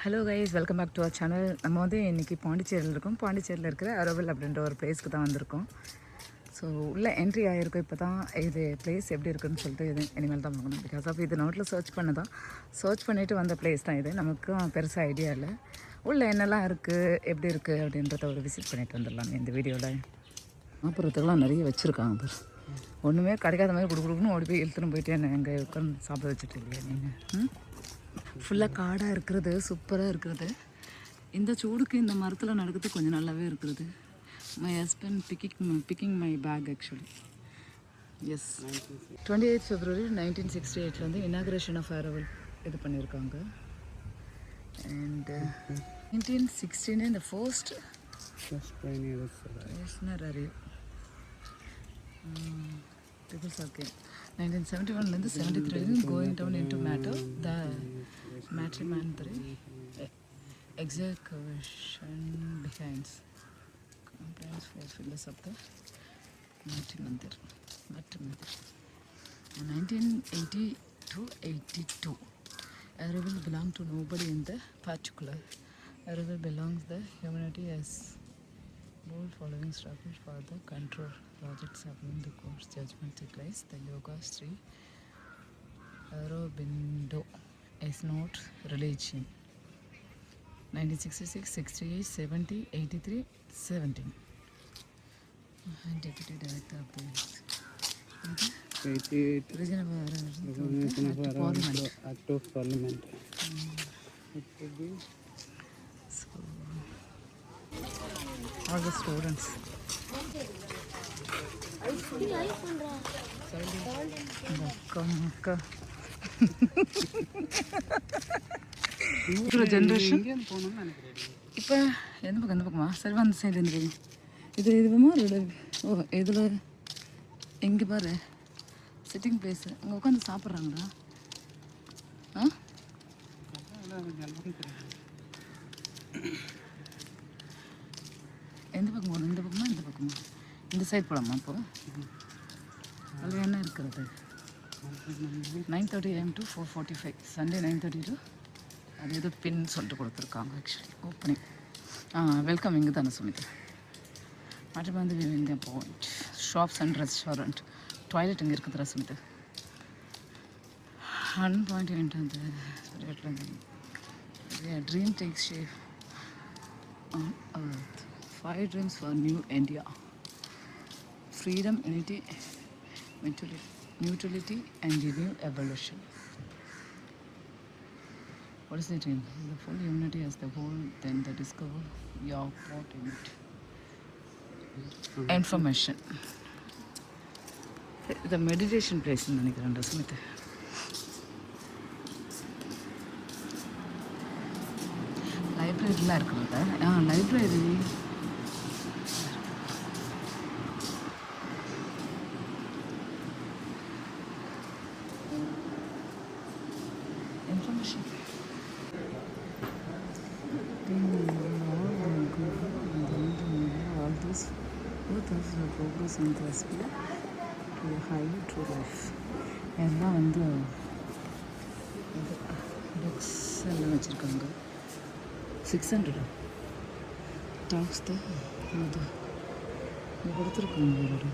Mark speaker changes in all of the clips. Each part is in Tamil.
Speaker 1: Hello guys, welcome back to our channel. நம்ம வந்து இன்றைக்கி பாண்டிச்சேரியில் இருக்கோம். பாண்டிச்சேரியில் இருக்கிற அரவல் அப்படின்ற ஒரு பிளேஸ்க்கு தான் வந்திருக்கோம். ஸோ உள்ளே என்ட்ரி ஆகிருக்கும். இப்போ தான் இது பிளேஸ் எப்படி இருக்குதுன்னு சொல்லிட்டு இது இனிமேல் தான் பார்க்கணும். பிகாஸ் ஆஃப் இது நோட்டில் சர்ச் பண்ணிவிட்டு வந்த பிளேஸ் தான் இது. நமக்கும் பெருசாக ஐடியா இல்லை. உள்ளே என்னெல்லாம் இருக்குது, எப்படி இருக்குது அப்படின்றத ஒரு விசிட் பண்ணிட்டு வந்துடலாம் இந்த வீடியோவில். சாப்பிட்றதுக்கெலாம் நிறைய வச்சுருக்காங்க. ஒன்றுமே கிடைக்காத மாதிரி கொடுக்கணும்னு ஓடி போய் இழுத்துன்னு போயிட்டு என்ன எங்கே உட்காந்து சாப்பிட வச்சுட்டு இல்லையா நீங்கள்? ஃபுல்லாக காடாக இருக்கிறது, சூப்பராக இருக்கிறது. இந்த சூடுக்கு இந்த மரத்தில் நடக்கிறது கொஞ்சம் நல்லாவே இருக்கிறது. My husband picking my bag actually. Yes, 28 February 1968 வந்து இனாக்ரேஷன் ஆஃப் அரவல் இது பண்ணியிருக்காங்க. அண்ட் 1916 இந்த ஃபர்ஸ்ட் அறிவு People's Arcade. 1971 73 going down into matter. The matrimony execution behind compliance for fillers of the matrimony. 1980 to 82. Araval belonged to nobody in the particular. Araval belongs the humanity as bold following struggles for the control projects happening the course judgment declares the yoga Sri Aurobindo is not religion. 1966, 68, 70, 83, 17. Deputy Director of the 88 Region of Parliament.
Speaker 2: Act of Parliament. It could be.
Speaker 1: So, all the students. Generation இப்போ எந்த பக்கமா சரி அந்த சைடு எந்த பக்கம் இது இதுவுமா ஓ இதில் எங்கே பாரு சிட்டிங் பிளேஸு அங்கே உட்காந்து சாப்பிட்றாங்களா? ஆ எந்த பக்கம் போகணும்? இந்த பக்கமா இந்த பக்கமா? இந்த சைட் போகலாமா? அப்போது அதில் என்ன இருக்கிறது? 9:30 AM to 4:45. சண்டே 9:30 to அது ஏதோ பின் சொல்லிட்டு கொடுத்துருக்காங்க. ஆக்சுவலி ஓப்பனிங் வெல்கம் இங்கே தானே சுமிதா. மற்றபடி India point shops and restaurant toilet இங்கே இருக்குதுரா சுமிதா. 1.8 அந்த dream takes shape on earth. 5 dreams for new India. Freedom, unity, neutrality and new evolution. What is the dream? The full unity as the whole, then the discover your part in it. Information. The meditation place in Nanikaranda Smith. லைப்ரரிலாம் இருக்கிறதா? Library information all this both of the progress and the speed to a high true life. எல்லாம் வந்து புக்ஸ் எல்லாம் வச்சுருக்காங்க. 600 டாக்ஸ் தான் அது கொடுத்துருக்காங்க. ஒரு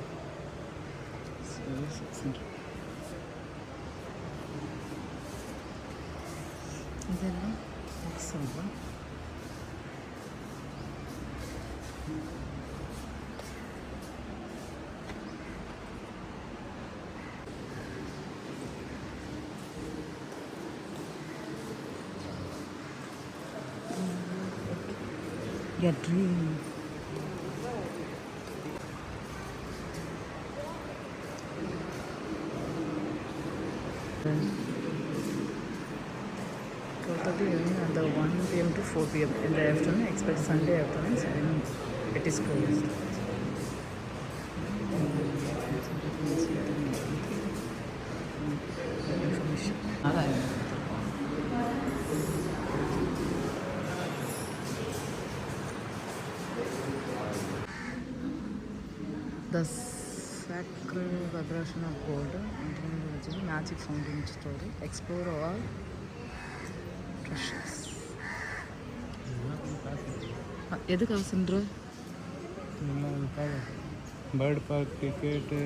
Speaker 1: 600 இதெல்லாம் புக்ஸ் ஆகும். Your dream. And the 1 PM to 4 PM in the afternoon. Expect Sunday afternoons when it is closed. The sacred vibration of gold, magic found in story. Explore all treasures. எதுக்கு அவசரன்ற
Speaker 2: பேர்டு பார்க் டிக்கெட்டு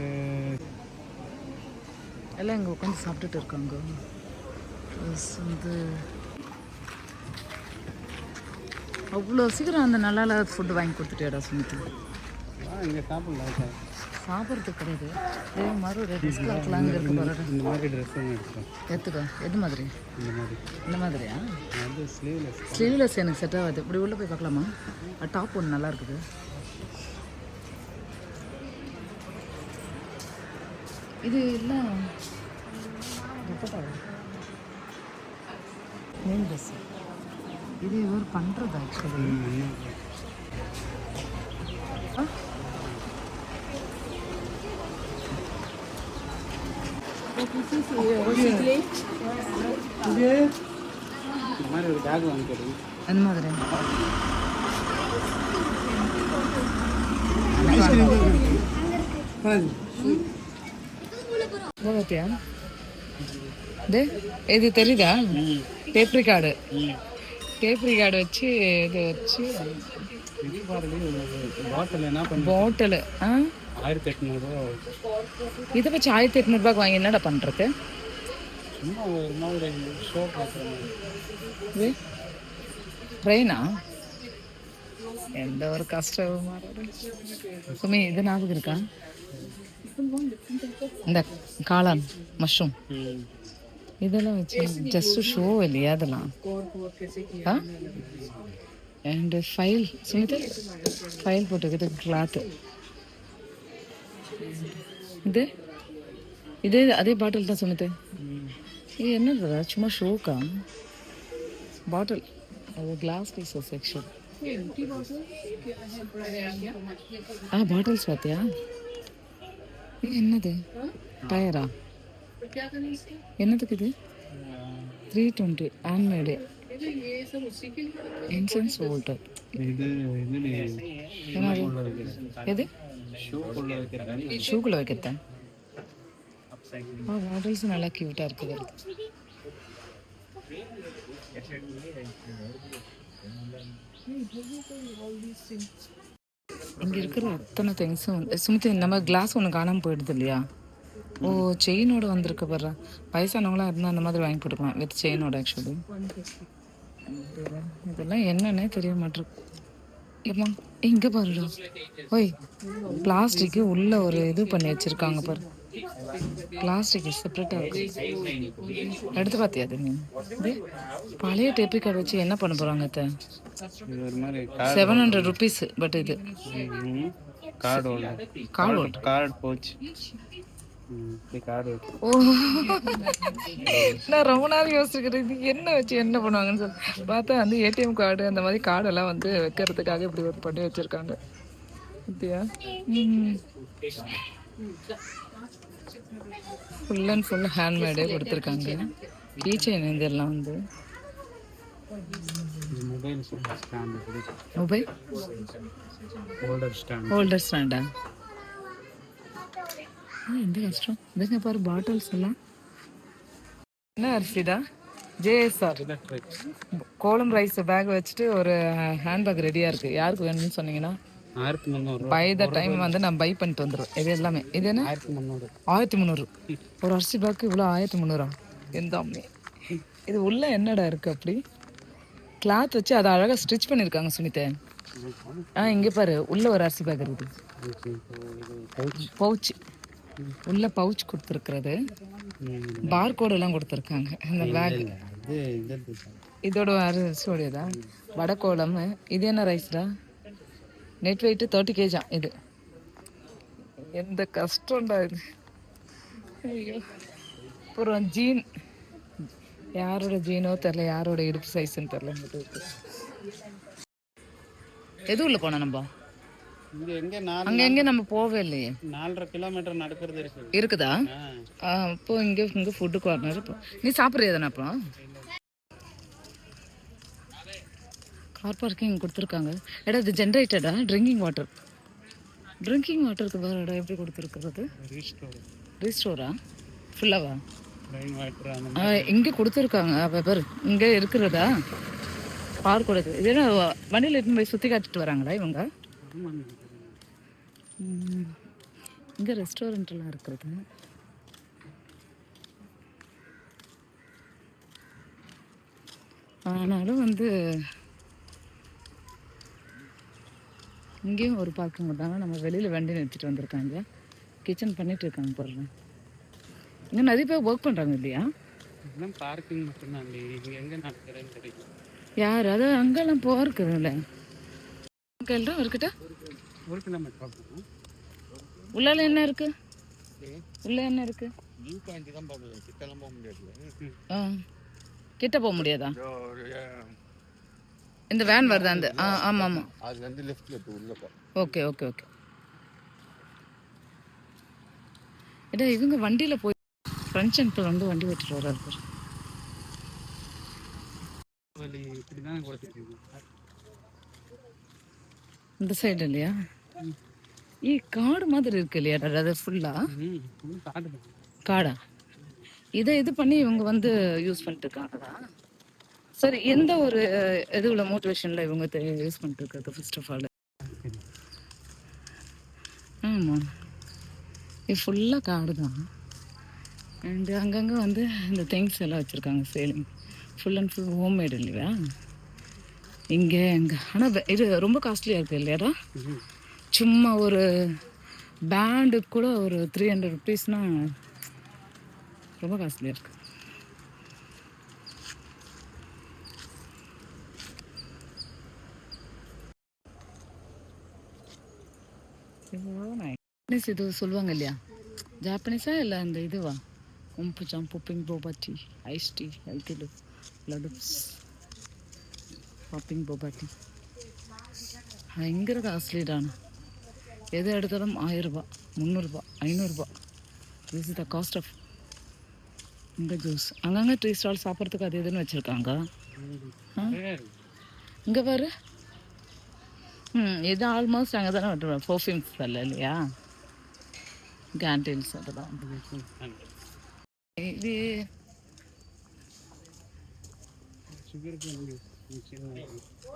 Speaker 1: எல்லாம் இங்கே உட்காந்து சாப்பிட்டுட்டு இருக்காங்க. ப்ளஸ் வந்து அவ்வளோ சீக்கிரம் அந்த நல்லா இல்லாத ஃபுட்டு வாங்கி கொடுத்துட்டேடா சுமித்து.
Speaker 2: இங்கே சாப்பிடலாம் சார்.
Speaker 1: சாப்பிட்றதுக்கு கிடையாது. இதே மாதிரி ஒரு ட்ரெஸ் கிளாத்லாம் அங்கே இருக்க போகிறேன்.
Speaker 2: இந்த மாதிரி ட்ரெஸ் எடுத்தோம்.
Speaker 1: எடுத்துக்கோ. எது மாதிரி? இந்த மாதிரியா?
Speaker 2: அது ஸ்லீவ்லெஸ்.
Speaker 1: ஸ்லீவ்லெஸ் எனக்கு செட் ஆகாது. இப்படி உள்ளே போய் பார்க்கலாமா? டாப் ஒன்று நல்லா இருக்குது. இது எல்லாம் மெயின் ட்ரெஸ்ஸு. இது இவர் பண்ணுறது ஆக்சுவலி.
Speaker 2: இந்த மாதிரி ஒரு பேக் வாங்கிக்கிறேன்.
Speaker 1: அந்த மாதிரி பார்த்தியா? இது தெரியுதா? டேப்ரி கார்டு. டேப்ரி கார்டு வச்சு இது வச்சு
Speaker 2: பாட்டில் என்ன பண்ண
Speaker 1: பாட்டில்
Speaker 2: 1800
Speaker 1: இதை வச்சு 1800 வாங்கி என்னடா பண்ணுறது?
Speaker 2: சும்மா ஒரு மாதிரி ஷோ பார்க்குறேன்.
Speaker 1: ட்ரெயினா? எந்த ஒரு கஷ்டமா சுமி இது ஞாபகம் இருக்கா? இந்த காளான் மஷ்ரூம் இதெல்லாம் வச்சு ஜஸ்ட் ஷோ இல்லையா அதெல்லாம்? அண்ட் ஃபைல் சுமித்து ஃபைல் போட்டுக்குது கிளாத்து. இது இதே அதே பாட்டில் தான் சுமித்து. இது என்னது சும்மா ஷோக்கா பாட்டில்? அது கிளாஸ் பீஸ் செக்ஷன். பாட்டில்ஸ் பார்த்தியா? இது என்னது? டயரா? என்னதுக்கு இது? 320 ஹேண்ட்மேடு இன்சென்ஸ் ஹோல்டர்.
Speaker 2: இது
Speaker 1: எது? ஷூக்குள்ளே வைக்கிறதா? பாட்டில்ஸ் நல்லா க்யூட்டாக இருக்குது. இங்கே இருக்கிற அத்தனை திங்ஸும் சுமித்து நம்ம கிளாஸ் ஒன்று காணாமல் போயிடுது இல்லையா? ஓ செயினோட வந்திருக்க பாரு. வயசானவங்களாம் இருந்தால் அந்த மாதிரி வாங்கி போட்டுக்கலாம் வித் செயினோட. ஆக்சுவலி இதெல்லாம் என்னன்னே தெரிய மாட்டேருக்கு. ஏம்மா இங்கே பாருடா. ஓய் பிளாஸ்டிக்கு உள்ள ஒரு இது பண்ணி வச்சுருக்காங்க பாரு. பிளாஸ்டிக் செப்பரேட்டாக இருக்கு. எடுத்து பார்த்தியா அது? நீ இது பழைய டேப்ரி கார்டு வச்சு என்ன பண்ண போகிறாங்க? 700 rupees. பட் இது
Speaker 2: கார்டு போச்சு.
Speaker 1: ஓ நான் ரொம்ப நேரம் யோசிச்சுக்கிறேன் இது என்ன வச்சு என்ன பண்ணுவாங்கன்னு சொல்லி பார்த்தா வந்து ஏடிஎம் கார்டு அந்த மாதிரி கார்டெல்லாம் வந்து வைக்கிறதுக்காக இப்படி ஒரு பண்ணி வச்சுருக்காங்க. அப்படியா? ஃபுல் அண்ட் ஃபுல் ஹேண்ட்மேடே கொடுத்துருக்காங்க. கீ செயின் இதெல்லாம் வந்து மொபைல் ஹோல்டர் ஸ்டாண்டா? எந்த கஷ்டம் இதுங்க பாரு. பாட்டில்ஸ் எல்லாம் என்ன அரிசிடா? ஜேஎஸ்ஆர் கோலம் ரைஸ் பேக் வச்சுட்டு ஒரு ஹேண்ட்பேக் ரெடியாக இருக்குது. யாருக்கு வேணும்னு சொன்னீங்கன்னா
Speaker 2: 1300
Speaker 1: பை த டைம் வந்து நான் பை பண்ணிட்டு வந்துடுவேன். இது எல்லாமே இது என்ன 1300 ஒரு அரிசி பேக்கு இவ்வளோ 1300? எந்த அம்மே இது உள்ள என்னடா இருக்குது? அப்படி கிளாத் வச்சு அதை அழகாக ஸ்டிச் பண்ணியிருக்காங்க சுமித்தே. இங்கே பாரு உள்ள ஒரு அரிசி பேக் இருக்குது. பவுச் உள்ள பவுச் கொடுத்துருக்குறது. பார்கோடு எல்லாம் கொடுத்துருக்காங்க. இந்த பேக் இதோட அரிசியோடையதா? வடக்கோலம். இது என்ன ரைஸ்டா? Net weight 30 kg. இது எந்த கஷ்டம்டா இது. ஐயோ அப்புறம் ஜீன் யாரோட ஜீனோ தெரில, யாரோட இடுப்பு சைஸ்ன்னு தெரில. எது உள்ள போனா நம்ம அங்க எங்க நம்ம போவே இல்லையே.
Speaker 2: 4.5 கிலோமீட்டர் நடக்கிறது
Speaker 1: இருக்குதா? அப்போ இங்க ஃபுட்டு கார்னர். நீ சாப்பிட்றியா தானே? அப்புறம் கார் பார்க்கிங் கொடுத்துருக்காங்க. எடா இது ஜென்ரேட்டடா? ட்ரிங்கிங் வாட்டருக்கு வேறடா எப்படி கொடுத்துருக்குறது? ரீஸ்டோரா ஃபுல்லாவா? இங்கே கொடுத்துருக்காங்க பேப்பர். இங்கே இருக்கிறதா? பார்க் இருக்குது. இது என்ன வண்டியில் எடுத்துன்னு போய் சுற்றி காட்டிட்டு வராங்களா இவங்க?
Speaker 2: ஆமாங்க.
Speaker 1: இங்கே ரெஸ்டாரண்ட்லாம் இருக்கிறது. ஆனாலும் வந்து இங்கேயும் ஒரு பார்க்கிங் போட்டாங்க. நம்ம வெளியில் வண்டி நிறுத்திட்டு வந்திருக்காங்க. கிச்சன் பண்ணிட்டு இருக்காங்க போடுறேன். இங்கே நிறைய பேர் ஒர்க் பண்ணுறாங்க இல்லையா?
Speaker 2: இதெல்லாம் பார்க்கிங் மட்டும்தான். இங்கே எங்கே நடக்கிறேன்னு தெரியும்.
Speaker 1: யார் அது அங்கெல்லாம் போகிறதில்ல. அங்கெல்லாம் இருக்கட்ட
Speaker 2: ஒரு கிலோமீட்டர் பார்க்கணும்.
Speaker 1: உள்ளால என்ன இருக்கு? உள்ள என்ன இருக்கு?
Speaker 3: வியூ பாயிண்ட் தான் பார்க்கலாம், கிட்டலாம் போக முடியாது.
Speaker 1: கிட்ட போக முடியாதா? இந்த வேன் வருதா? அந்த ஆமாம் ஆமாம்,
Speaker 3: அது வந்து லெஃப்ட்ல இருக்கு உள்ளப்பா.
Speaker 1: Okay okay okay. ஏடா இவங்க வண்டியில் போய் ஃப்ரெண்ட்ஸ் அங்கிள் வந்து வண்டி ஓட்டிட்டு வர்றாரு.
Speaker 2: இப்படி தான் கொடுத்துருக்கீங்க
Speaker 1: இந்த சைடு இல்லையா? காடு மாதிரி இருக்கு இல்லையா? அது ஃபுல்லா காடா? இதை இது பண்ணி இவங்க வந்து யூஸ் பண்ணிட்டு இருக்காங்களா? சரி, எந்த ஒரு இதுல மோட்டிவேஷன்ல இவங்க யூஸ் பண்ணிட்டு இருக்காது? ஃபர்ஸ்ட் ஆஃப் ஆல் ஆமாம், இது ஃபுல்லாக காடு தான். அண்டு அங்கங்கே வந்து இந்த திங்ஸ் எல்லாம் வச்சுருக்காங்க selling. Full and full homemade இல்லையா இங்கே அங்கே? ஆனால் இது ரொம்ப காஸ்ட்லியாக இருக்குது இல்லையாடா? சும்மா ஒரு பேண்டுக்கு கூட ஒரு 300 rupeesனால் ரொம்ப காஸ்ட்லியாக இருக்குது. ஜாப்பனீஸ் இது சொல்லுவாங்க இல்லையா? ஜாப்பனீஸா இல்லை அந்த இதுவா? உம்புச்சாம் popping boba tea, ice tea, healthy லடுப்ஸ், பாப்பிங் போபா டீ பயங்கர காஸ்ட்லிடானா. எது எடுத்தாலும் 1000 ரூபா, 300 ரூபா, 500 ரூபா. This is the cost of இந்த ஜூஸ். அங்கங்கே டீ ஸ்டால் சாப்பிட்றதுக்கு அது இதுன்னு வச்சுருக்காங்க. இங்கே பாரு. இது ஆல்மோஸ்ட் அங்கே தானே விட்டுருவோம். பர்ஃப்யூம்ஸ் இல்லை இல்லையா? கேண்டீன்ஸ் அதெல்லாம். இது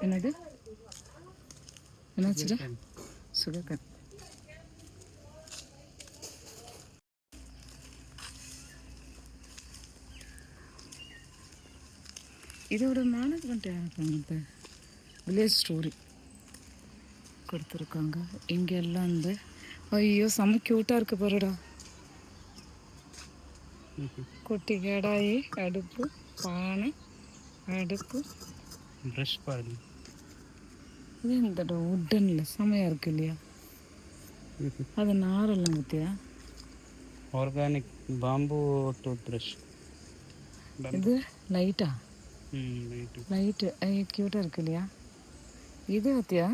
Speaker 1: என்னது? என்னாச்சுடா? Sugar cane. இதோட மேனேஜ்மெண்ட் யாருக்காங்க? வில்லேஜ் ஸ்டோரி கொடுத்துருக்காங்க. இங்கே எல்லாம் இந்த ஐயோ செம்ம க்யூட்டாக இருக்கு பாருடா. குட்டி கடாயி, அடுப்பு, பானை, அடுப்பு,
Speaker 2: ப்ரஷ் பாருங்க.
Speaker 1: இது இந்த உட்டனில் செமையாக இருக்கு இல்லையா? அது நாரெல்லாம் பற்றியா?
Speaker 2: ஆர்கானிக் பாம்பு டூத் ப்ரஷ்.
Speaker 1: இது லைட்டா? லைட்டு க்யூட்டாக இருக்கு இல்லையா? இது பற்றியா?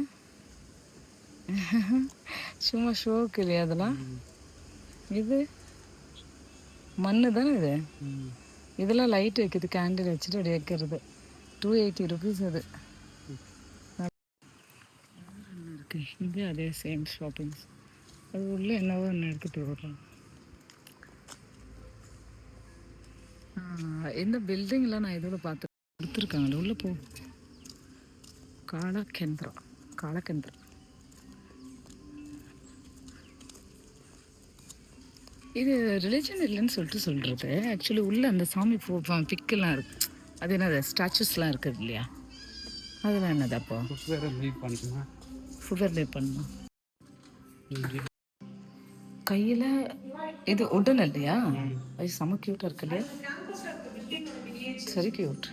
Speaker 1: சும்மா ஷோக்கு இல்லையா அதெல்லாம்? இது மண்ணு தானே இது? இதெல்லாம் லைட் வைக்கிறது, கேண்டில் வச்சுட்டு அப்படி வைக்கிறது. 280 rupees அது. இருக்கு இங்கே அதே சேம் ஷாப்பிங்ஸ். அது உள்ள என்னவோ ஒன்று எடுத்துகிட்டு விடுறோம். இந்த பில்டிங்லாம் நான் இதோட பார்த்து கொடுத்துருக்காங்களே. உள்ளே போ. காலகேந்திரா, காலகேந்திரா. இது ரிலிஜன் இல்லைன்னு சொல்கிறது. ஆக்சுவலி உள்ளே அந்த சாமி பிக்கெல்லாம் இருக்கு. அது என்னது? ஸ்டாச்சுஸ்லாம் இருக்குது இல்லையா? அதெல்லாம் என்னது? அப்போ ஃபுட்வேர் லே பண்ணலாம். கையில் இது உடன் இல்லையா? அது செம க்யூட்டாக இருக்கு இல்லையா? சரி க்யூட்.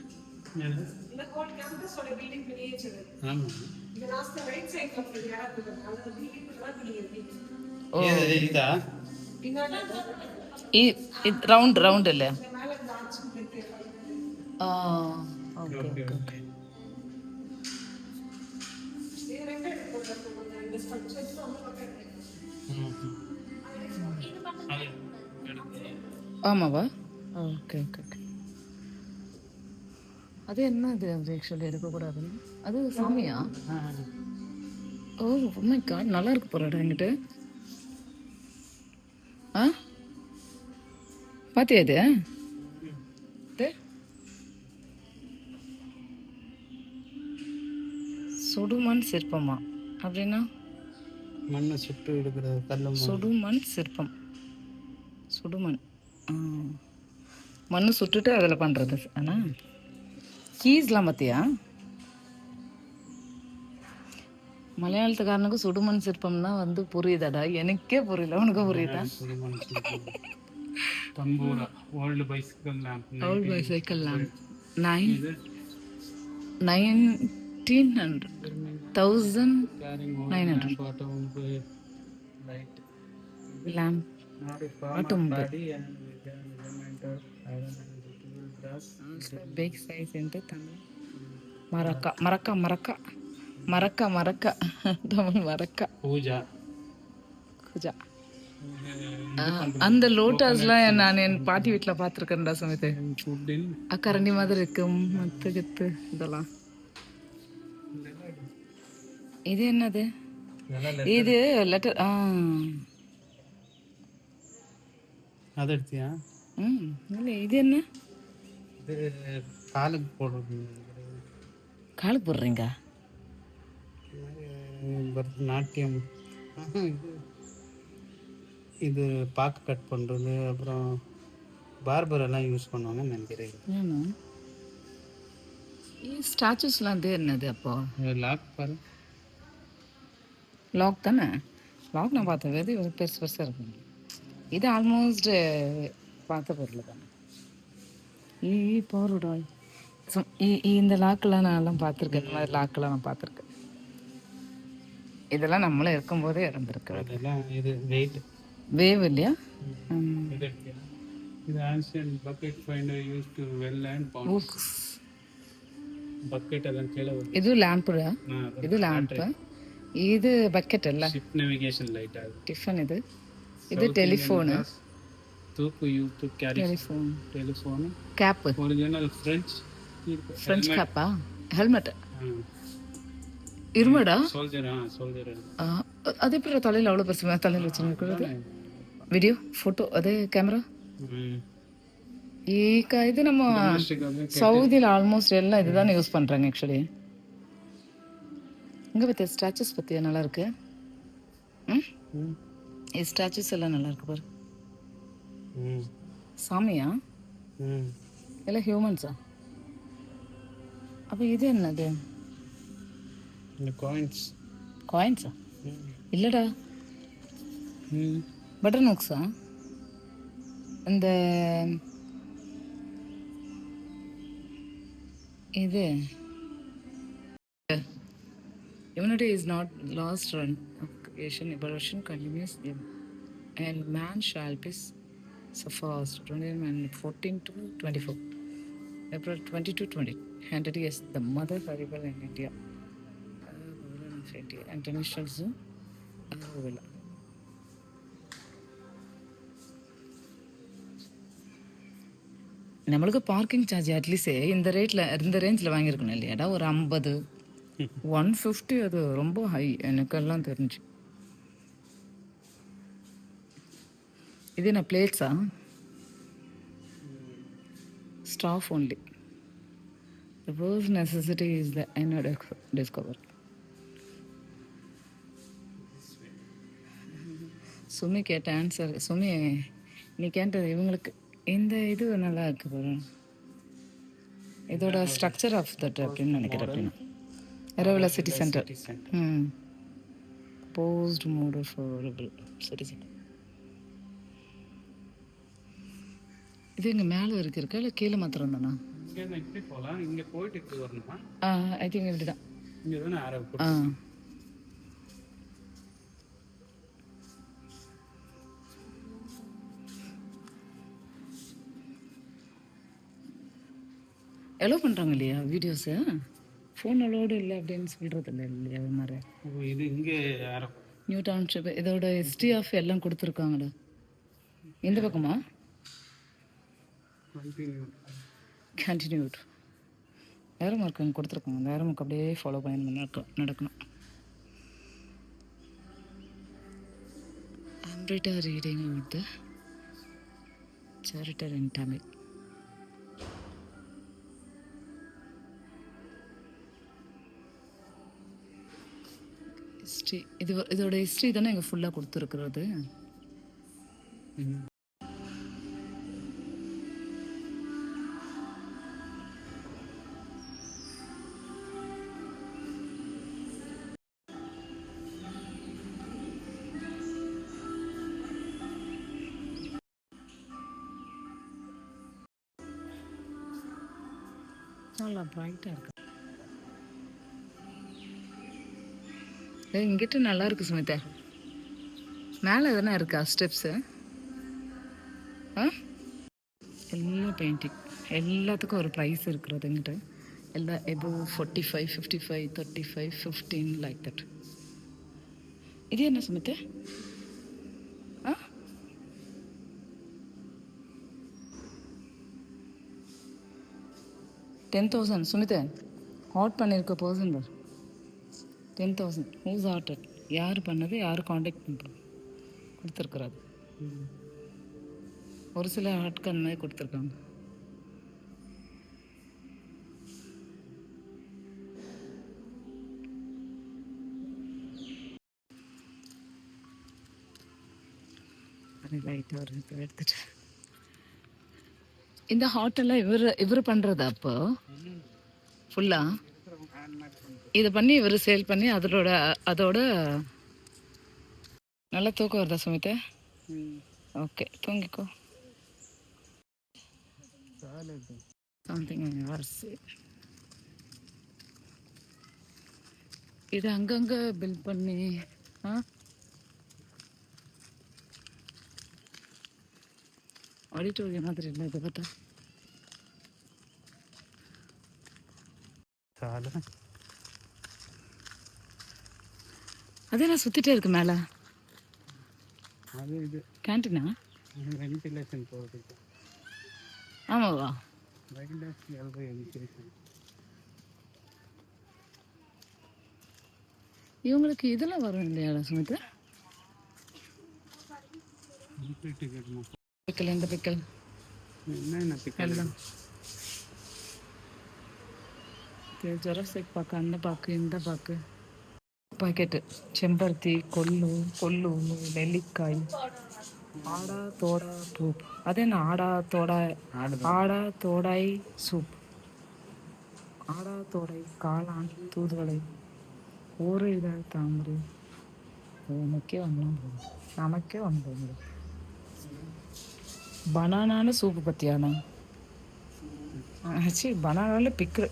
Speaker 1: ரவுண்ட் ரவுண்ட் இல்லையா? Okay okay okay. ஆமாவா? Okay okay okay. அது என்ன அது? அது ஆக்சுவலி எடுக்கக்கூடாதுன்னு அது சாமியா? ஓ மை காட், நல்லா இருக்கு போறாடா என்கிட்ட. பாத்தியா இது? சுடுமண் சிற்பமா அப்படின்னா?
Speaker 2: மண்ணை சுட்டு எடுக்கிறது கல்லு மண்.
Speaker 1: சுடுமண் சிற்பம். சுடுமண். மண் சுட்டுட்டு அதில் பண்ணுறது. ஆனால் கீஸ்லாம் பார்த்தியா? மலையாளத்துக்காரனுக்கு சுடுமண் சிற்பம்னா வந்து புரியுதாடா? எனக்கே புரியல, உனக்கு புரியுதா?
Speaker 2: சுடுமண் சிற்பம். Tambura old bicycle lamp.
Speaker 1: Old bicycle lamp.
Speaker 2: இது
Speaker 1: 1900 1900
Speaker 2: light
Speaker 1: lamp automobile big size into Tamil மரக்கா மரக்கா மரக்கா மரக்கா மரக்கா தமிழ் மரக்கா
Speaker 2: பூஜா
Speaker 1: பூஜா. அந்த லோட்டஸ்லாம் நான் என் பாட்டி வீட்டில் பார்த்துருக்கேன்டா சமயத்து. கரண்டி மாதிரி இருக்கு மத்து கத்து இதெல்லாம். இது என்னது? இது லெட்டர்.
Speaker 2: அதை எடுத்தியா?
Speaker 1: இல்லை, இது என்ன?
Speaker 2: இது காலுக்கு போடுறது.
Speaker 1: காலுக்கு போடுறீங்க?
Speaker 2: பரதநாட்டியம். இது பாக்கு கட் பண்ணுறது, அப்புறம் பார்பர் எல்லாம் யூஸ் பண்ணுவாங்கன்னு நினைக்கிறேன்.
Speaker 1: ஸ்டாச்சுஸ்லாம் அது என்னது அப்போ?
Speaker 2: லாக் பாரு.
Speaker 1: லாக் தானே? லாக் நான் பார்த்தேன், இது பெருசு பெருசாக இருக்கும். இது ஆல்மோஸ்ட் பார்த்த பொருள் தானே. பாருடா, இந்த லாக்கெல்லாம் நான் எல்லாம் பார்த்துருக்கேன். இந்த மாதிரி லாக்கெல்லாம் நான் பார்த்துருக்கேன். இதெல்லாம் நம்மளே இருக்கும்போதே இறந்துருக்கு.
Speaker 2: இது வெயிட்
Speaker 1: வேவ் இல்லையா?
Speaker 2: இது ancient bucket finder used to well and ponds. Bucket எல்லாம் கீழே வருது.
Speaker 1: இது லேம்புடா. இது லேம்பு. இது பக்கெட் இல்ல.
Speaker 2: Ship navigation light.
Speaker 1: டிஃபன். இது டெலிஃபோன்.
Speaker 2: தூக்கு use to carry telephone.
Speaker 1: Cap.
Speaker 2: Original French
Speaker 1: கேப்பா? ஹெல்மெட். இருமடா?
Speaker 2: சோல்ஜர்.
Speaker 1: அது எப்படி தலையில் அவ்வளோ பெருசு தலையில் வச்சுருக்கிறது? வீடியோ ஃபோட்டோ அது கேமரா. இது நம்ம சவுதியில் ஆல்மோஸ்ட் எல்லாம் இதுதான் யூஸ் பண்ணுறாங்க ஆக்சுவலி. இங்கே பற்றிய ஸ்டாச்சுஸ் பற்றியா நல்லா இருக்கு. ஸ்டாச்சுஸ் எல்லாம் நல்லா இருக்கு பாரு. சாமியா எல்லாம் ஹியூமன்ஸா? அப்போ இது என்னது? காயின்ஸா? இல்லடா, பட்டர் நோக்ஸா? இந்த இது humanity is not lost run of creation. Evolution continues and man shall be surpassed. 14 to 24 April 20 to 20 handed as the mother arrival in India. International Zoo Aruvilla. நம்மளுக்கு பார்க்கிங் சார்ஜ் அட்லீஸ்ட் இந்த ரேஞ்சில் வாங்கியிருக்கணும் இல்லையாடா? ஒரு 50 150 அது ரொம்ப ஹை எனக்கெல்லாம் தெரிஞ்சு. இது என்ன பிளேட்ஸா? Staff only. The first necessity is the inner discover. Sumi கேட்ட ஆன்சர். சுமி நீ கேட்டது இவங்களுக்கு இந்த இது நல்லா இருக்கு பாரு. இதோட ஸ்ட்ரக்சர் ஆஃப் தட் அப்படின்னு நினைக்கிறேன். அப்படின்னா அரவில்லா city centre. Post mode for city centre. இது இங்கே மேலே இருக்கா இல்லை கீழே மாத்திரம் தானா? ஐ திங்க் இப்படி தான். எலோ பண்ணுறாங்க இல்லையா வீடியோஸு? ஃபோன் அலோடு இல்லை அப்படின்னு சொல்கிறது இல்லையா? அது மாதிரி
Speaker 2: இது இங்கே
Speaker 1: நியூ டவுன்ஷிப் இதோட ஹிஸ்ட்ரி ஆஃப் எல்லாம் கொடுத்துருக்காங்கடா. இந்த பக்கமா கண்டினியூட் வேறு மார்க் கொடுத்துருக்காங்க. வேறு மார்க் அப்படியே ஃபாலோ பண்ணி நடக்கணும். Amrita reading about the character in Tamil. History இதோட ஹிஸ்ட்ரி தானே இங்கே ஃபுல்லாக கொடுத்துருக்குறது. நல்லா ப்ரைட்டாக இருக்கு. இங்கிட்ட நல்லா இருக்கு சுமிதா. மேலே எதனா இருக்கா ஸ்டெப்ஸு? ஆ, எல்லா பெயிண்டிங் எல்லாத்துக்கும் ஒரு ப்ரைஸ் இருக்கிறது எங்கிட்ட. எல்லாம் எபோவ் 45, 55, 35, 15 லைக் தட். இது என்ன சுமிதா? ஆ, 10,000 சுமிதா. ஹாட் பண்ணியிருக்க பர்சன் பார் 10,000. Who's ordered? யார் பண்ணது, யார் காண்டாக்ட் பண்ணுறது கொடுத்துருக்குறாரு. ஒரு சில ஆட்கள் மாதிரி கொடுத்துருக்காங்க. லைட்டாக ஒரு இப்போ எடுத்துட்டு இந்த ஹாட்டெல்லாம் இவர் பண்ணுறதா அப்போ ஃபுல்லாக இதை பண்ணி இவர் சேல் பண்ணி அதோட நல்லா தூக்கம் வருதா சுமிதா? ஓகே, தூங்கிக்கோ. சம்திங் இது அங்கங்கே பில் பண்ணி ஆடிட்டோரியம் மாதிரி இல்லை இதை பார்த்தா. அதே நான் சுற்றிட்டே இருக்கு மேலே.
Speaker 2: அது இது
Speaker 1: கேன்டீனா?
Speaker 2: வென்டிலேஷன் போகிறதுக்கு.
Speaker 1: ஆமாவா? இவங்களுக்கு இதெல்லாம் வரும் இல்லையா சுமிதா? பிக்கல், இந்த பிக்கல்
Speaker 2: என்ன பிக்கல்?
Speaker 1: எல்லாம் ஜொரசைக் பாக்கு, அந்த பாக்கு, இந்த பாக்கு பாக்கெட்டு. செம்பருத்தி, கொள்ளு, நெல்லிக்காய், ஆடா தோடா சூப். அது என்ன ஆடா தோடாய் சூப், ஆடா தோடை, காளான், தூதுவளை, ஒரு இதழ் தாமரை. உனக்கே நமக்கே ஒன்று. பனானான்னு சூப்பு பற்றியாண்ணா? ஆச்சு, பனானாவில் பிக்கு.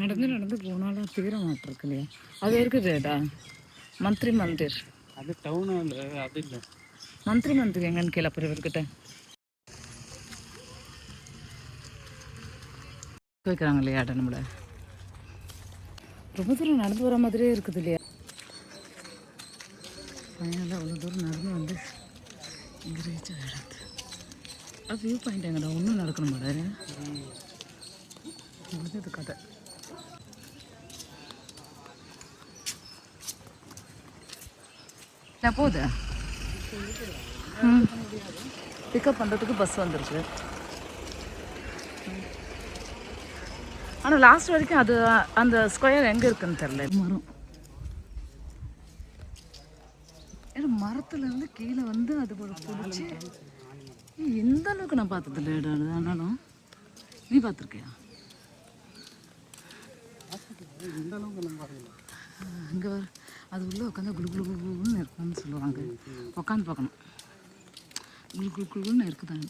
Speaker 1: நடந்து போனாலும் தீர மாட்டிருக்கு இல்லையா? அது இருக்குதுடா மந்திரி மந்திர்.
Speaker 2: அது டவுன், அது இல்லை.
Speaker 1: மந்திரி மந்திர் எங்கன்னு கேள்வி அப்புறம் இவர்கிட்ட வைக்கிறாங்க இல்லையாடா நம்மளை. ரொம்ப தூரம் நடந்து வர மாதிரியே இருக்குது இல்லையா? அதனால அவ்வளோ தூரம் நடந்து வந்து இங்கே ரீச் ஆகிடுது. அது வியூ பாயிண்ட் எங்கடா? ஒன்றும் நடக்கணும் மாட்டாரு. இது கதை. நான் போகுது பிக்கப் பண்ணுறதுக்கு பஸ் வந்துருக்கு. ஆனால் லாஸ்ட் வரைக்கும் அது அந்த ஸ்கொயர் எங்கே இருக்குன்னு தெரில. மரம், ஏன்னா மரத்துலேருந்து கீழே வந்து அது போல பிடிச்சி எந்த அளவுக்கு நான் பார்த்ததில்ல இடம். ஆனாலும் நீ பார்த்துருக்கியா? அங்கே அது உள்ளே உட்காந்து குளு குளு குளுன்னு இருக்குன்னு சொல்லுவாங்க. உட்காந்து பார்க்கணும். குளு குளுன்னு இருக்குதாங்க.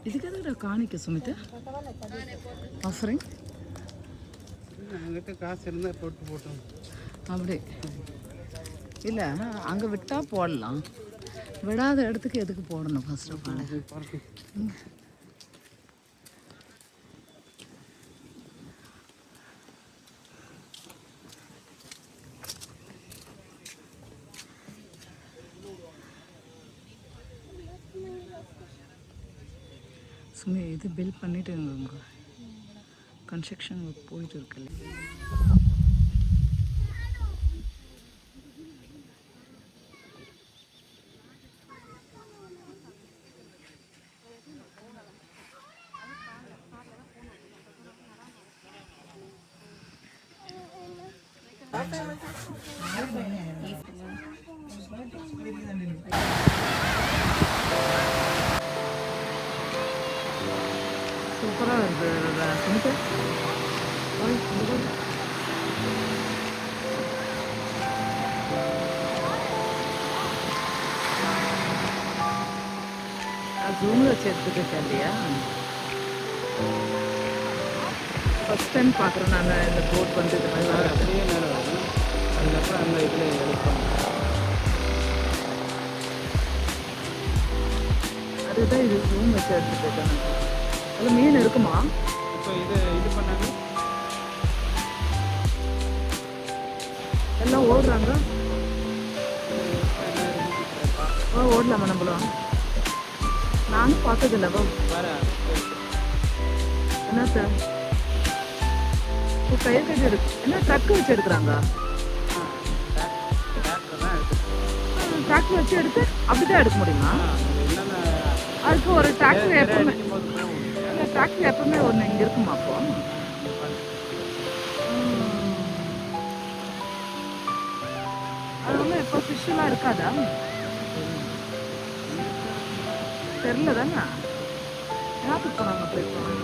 Speaker 1: இதுக்கு எதுக்கு காணிக்க சுமிதா ஆஃபரிங்?
Speaker 2: என்கிட்ட காசு இருந்தால் போட்டோம்.
Speaker 1: அப்படி இல்லை, அங்கே விட்டால் போடலாம். விடாத இடத்துக்கு எதுக்கு போடணும்? ஃபர்ஸ்ட் ஆஃப் ஆல் சும்மா இது பில் பண்ணிட்டு கன்ஸ்ட்ரக்ஷன் ஒர்க் போயிட்டு இருக்குல்ல. சூப்பராக இருக்குது சுமித்து. ஜூமில் வச்சு எடுத்துக்கிட்டேன் இல்லையா? ஃபஸ்ட் டைம் பார்க்குறேன் நான் இந்த போட் வந்து இது மாதிரி வர.
Speaker 2: அப்படியே மேலே வரும். அதுக்கப்புறம் அந்த இதில் எடுப்பாங்க.
Speaker 1: அதுதான் இது ஜூம் வச்சு எடுத்துக்கிட்டேன். அதில் மீன் இருக்குமா?
Speaker 2: இப்போ இது பண்ணாங்க
Speaker 1: எல்லாம் ஓடுறாங்க. ஓடலாமா நம்மளும்? நானும் பார்த்ததில்லவா. என்ன சார் இப்போ கயிறு கட்டி இருக்கு. என்ன ட்ரக்கு வச்சு எடுக்கிறாங்க? டிராக்டர் வச்சு எடுத்து அப்படிதான் எடுக்க முடியுமா? அதுக்கு ஒரு டிராக்டர் எப்பவுமே இல்லை, டிராக்டர் எப்பவுமே ஒன்று இங்கே இருக்குமா? அப்போ அது வந்து இப்போ ஃபிஷ்ஷெல்லாம் இருக்காதா? தெரில தானே. யாருக்கு போனாங்க போய் போனாங்க?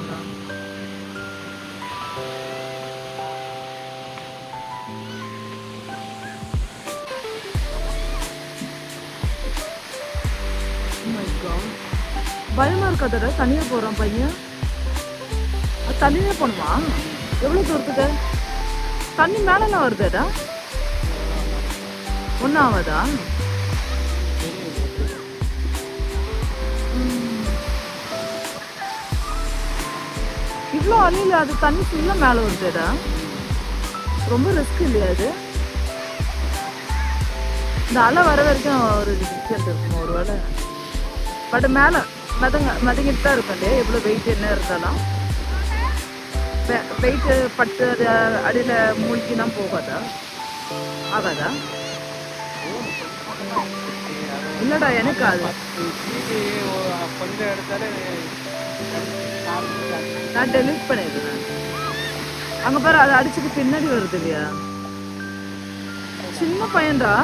Speaker 1: பயமா இருக்காதடா தனியா போறான் பையன். தண்ணியே போணுமா? எவ்வளவு தூரத்துக்கு? தண்ணி மேலாம் வருதுடா. ஒன்னும் ஆகாதா? இவ்வளோ அலையில அது தண்ணி ஃபுல்லா மேல வருதுடா. ரொம்ப ரிஸ்க் இல்லையா அது? இந்த அலை வர வரைக்கும் ஒரு டிஸ்டன்ஸ் இருக்குமா ஒரு வேளை? பட் மேலே மதங்கிட்டு தான் இருக்கும் இல்லையா? எவ்வளோ வெயிட் என்ன இருந்தாலும் வெயிட்டு பட்டு அது அடியில் மூழ்கினா போகாதா? ஆகாதா? இல்லைடா எனக்கு அது
Speaker 2: கொஞ்சம் எடுத்தாலே
Speaker 1: நான் டெலிட் பண்ணிடுறேன். அங்கே பாரு அதை அடிச்சுட்டு பின்னாடி வருது இல்லையா? சின்ன பையன்டா.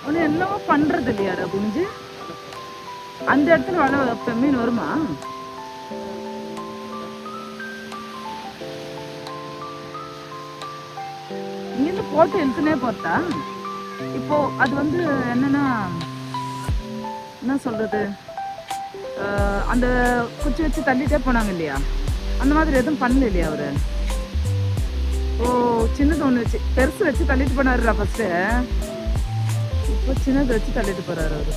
Speaker 1: ஒன்று என்னவோ பண்றது இல்லையாடா குனிஞ்சு? அந்த இடத்துல வர மீன் வருமா? இங்கிருந்து போட்டு இழுத்துனே போட்டா இப்போ அது வந்து என்னன்னா என்ன சொல்றது, அந்த குச்சி வச்சு தள்ளிட்டே போனாங்க இல்லையா? அந்த மாதிரி எதுவும் பண்ணல இல்லையா அவரு? ஓ சின்னது ஒன்று வச்சு பெருசு வச்சு தள்ளிட்டு போனாருடா ஃபர்ஸ்ட்டு. இப்போ சின்னது வச்சு தள்ளிட்டு போறாரு அவரு.